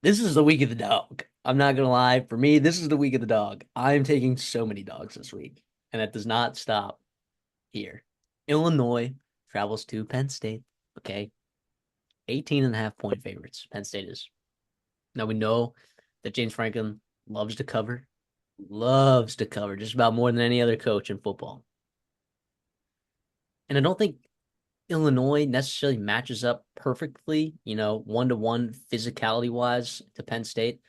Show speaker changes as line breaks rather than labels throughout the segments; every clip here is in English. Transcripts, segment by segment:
This is the week of the dog. I'm not gonna lie. For me, this is the week of the dog. I'm taking so many dogs this week, and it does not stop here. Illinois travels to Penn State. Okay. 18.5 point favorites. Penn State is. Now we know that James Franklin loves to cover just about more than any other coach in football. And I don't think Illinois necessarily matches up perfectly, 1-to-1 physicality wise to Penn State.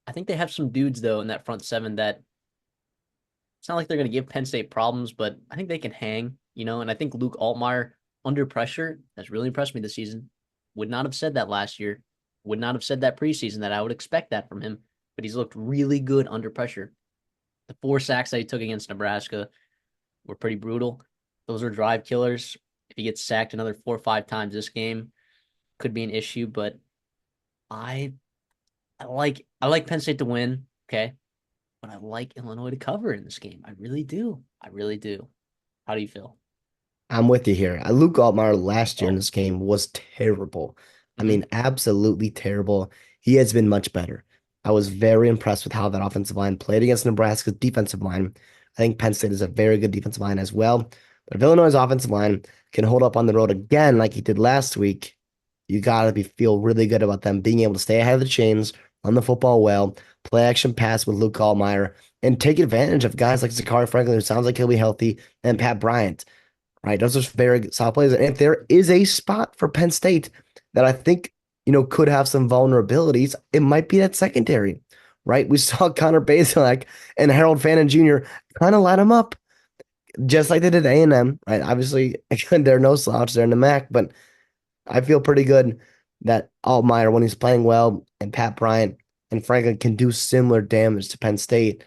I think they have some dudes though in that front seven that it's not like they're going to give Penn State problems, but I think they can hang. And I think Luke Altmaier under pressure has really impressed me this season. Would not have said that last year. Would not have said that preseason that I would expect that from him, but he's looked really good under pressure. The 4 sacks that he took against Nebraska were pretty brutal. Those are drive killers. If he gets sacked another 4 or 5 times this game, could be an issue, but I I like Penn State to win, okay? But I like Illinois to cover in this game. I really do. I really do. How do you feel?
I'm with you here. Luke Altmaier last year in this game was terrible. I
Mm-hmm.
mean, absolutely terrible. He has been much better. I was very impressed with how that offensive line played against Nebraska's defensive line. I think Penn State is a very good defensive line as well. But if Illinois' offensive line can hold up on the road again like he did last week, you gotta feel really good about them being able to stay ahead of the chains, run the football well, play action pass with Luke Altmaier, and take advantage of guys like Zachary Franklin, who sounds like he'll be healthy, and Pat Bryant. Right? Those are very solid plays. And if there is a spot for Penn State that I think, could have some vulnerabilities, it might be that secondary, right? We saw Connor Bazelak and Harold Fannin Jr. kind of light him up, just like they did A&M, right? Obviously, they're no slouch. They're in the MAC, but I feel pretty good that Altmaier, when he's playing well, and Pat Bryant and Franklin can do similar damage to Penn State.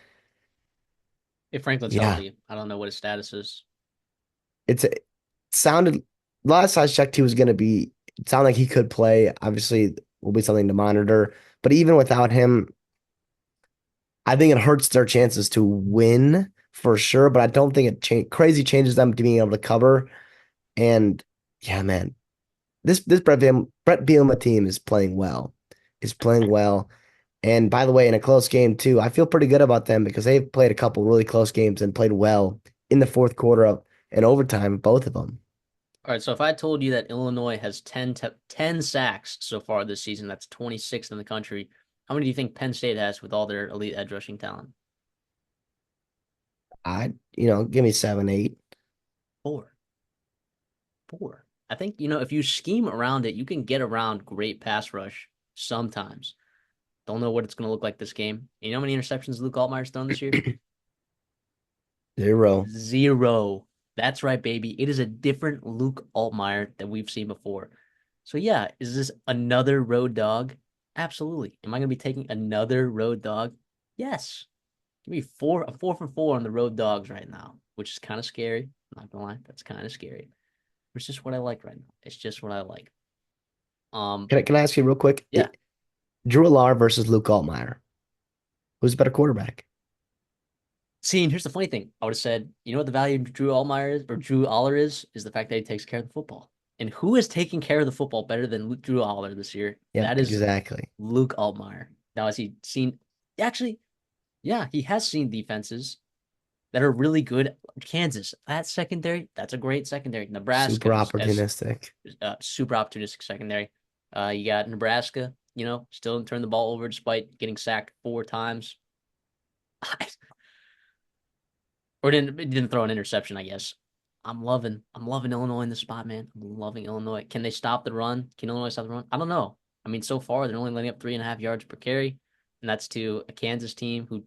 If Franklin's
Yeah,
healthy, I don't know what his status is.
it sounded last I checked he was going to be. It sounded like he could play. Obviously, will be something to monitor. But even without him, I think it hurts their chances to win for sure. But I don't think crazy changes them to being able to cover. And yeah, man, this Brett Bielema team is playing well. Is playing well. And by the way, in a close game too, I feel pretty good about them because they've played a couple really close games and played well in the fourth quarter of and overtime, both of them.
All right, so if I told you that Illinois has 10 sacks so far this season, that's 26th in the country. How many do you think Penn State has with all their elite edge rushing talent?
Give me 7, 8.
Four. Four. I think, if you scheme around it, you can get around great pass rush sometimes. Don't know what it's going to look like this game. You know how many interceptions Luke Altmaier's thrown this year?
0.
Zero. That's right, baby. It is a different Luke Altmaier that we've seen before. So yeah, is this another road dog? Absolutely. Am I going to be taking another road dog? Yes. Give me a 4 for 4 on the road dogs right now, which is kind of scary. I'm not gonna lie, that's kind of scary. It's just what I like right now. It's just what I like. Um,
Can I ask you real quick?
yeah.
Drew Alar versus Luke Altmaier. Who's a better quarterback?
See, and here's the funny thing. I would have said, you know what the value of Drew Allmeyer is, or Drew Aller is the fact that he takes care of the football. And who is taking care of the football better than Drew Aller this year?
Yep,
That is
exactly.
Luke Altmaier. Now, has he seen? Actually, yeah, he has seen defenses that are really good. Kansas, that secondary, that's a great secondary.
Super
Nebraska as
opportunistic.
super opportunistic secondary. You got Nebraska, still didn't turn the ball over despite getting sacked 4 times. Or didn't throw an interception, I guess. I'm loving Illinois in the spot, man. I'm loving Illinois. Can they stop the run? Can Illinois stop the run? I don't know. I mean, so far they're only letting up 3.5 yards per carry, and that's to a Kansas team who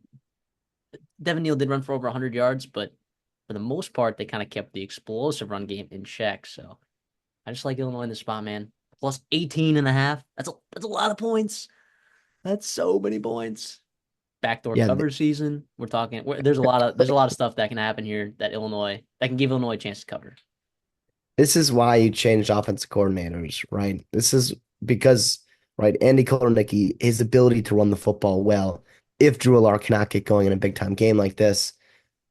Devin Neal did run for over 100 yards, but for the most part they kind of kept the explosive run game in check. So I just like Illinois in the spot, man. Plus 18.5. That's a lot of points. That's so many points. Backdoor
Yeah,
cover season. We're talking. There's a lot of stuff that can happen here that can give Illinois a chance to cover.
this is why you changed offensive coordinators, right? This is because, right, Andy Kotelnicki, his ability to run the football well, if Drew Alar cannot get going in a big time game like this,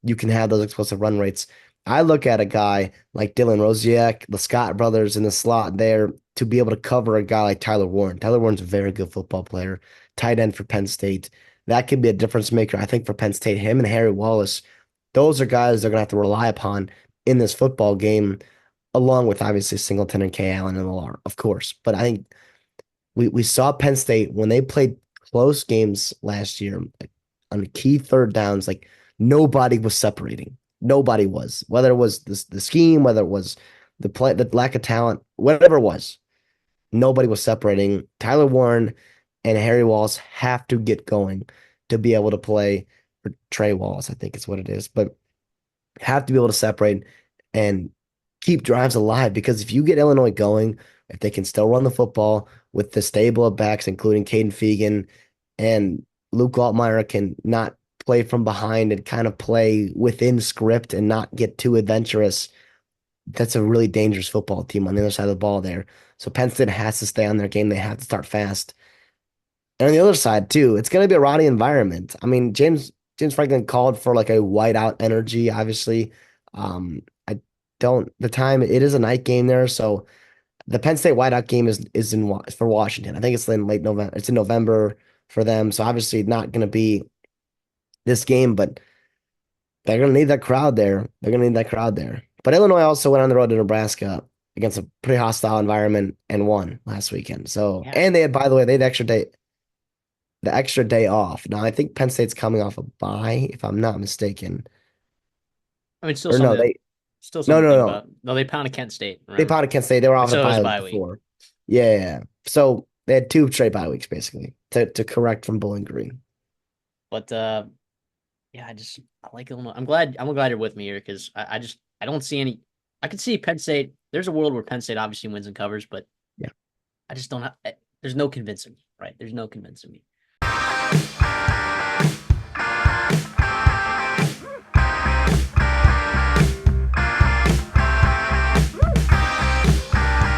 you can have those explosive run rates. I look at a guy like Dylan Rosiak, the Scott brothers in the slot there to be able to cover a guy like Tyler Warren. Tyler Warren's a very good football player, tight end for Penn State. That could be a difference maker, I think, for Penn State. Him and Harry Wallace, those are guys they're going to have to rely upon in this football game, along with obviously Singleton and Kay Allen and Millar, of course. But I think we saw Penn State when they played close games last year like, on the key third downs, like nobody was separating. Nobody was, whether it was the scheme, whether it was the play, the lack of talent, whatever it was, nobody was separating. Tyler Warren and Harry Wallace have to get going to be able to play, or Trey Wallace, I think is what it is, but have to be able to separate and keep drives alive because if you get Illinois going, if they can still run the football with the stable of backs, including Caden Fegan and Luke Altmaier can not play from behind and kind of play within script and not get too adventurous, that's a really dangerous football team on the other side of the ball there. So Penn State has to stay on their game. They have to start fast. And on the other side too, it's going to be a rowdy environment. I mean, James Franklin called for like a whiteout energy. Obviously, I don't. The time it is a night game there, so the Penn State whiteout game is in for Washington. I think it's in late November. It's in November for them, so obviously not going to be this game, but they're going to need that crowd there. They're going to need that crowd there. But Illinois also went on the road to Nebraska against a pretty hostile environment and won last weekend. So,
Yeah.
and they had, by the way, they had the extra day off. Now, I think Penn State's coming off a bye, if I'm not mistaken.
I mean,
Or no,
still
no,
something to
no,
think
no.
about. No, they pounded Kent State,
They
remember?
potted Kent State. They were off the
So it was
bye
a
week
bye week.
before. Yeah, yeah, yeah. So they had two straight bye weeks, basically, to correct from Bowling Green.
But yeah, I like Illinois. I'm glad you're with me here because I don't see any. I can see Penn State. There's a world where Penn State obviously wins and covers, but
Yeah.
I just don't have. There's no convincing me, right? There's no convincing me.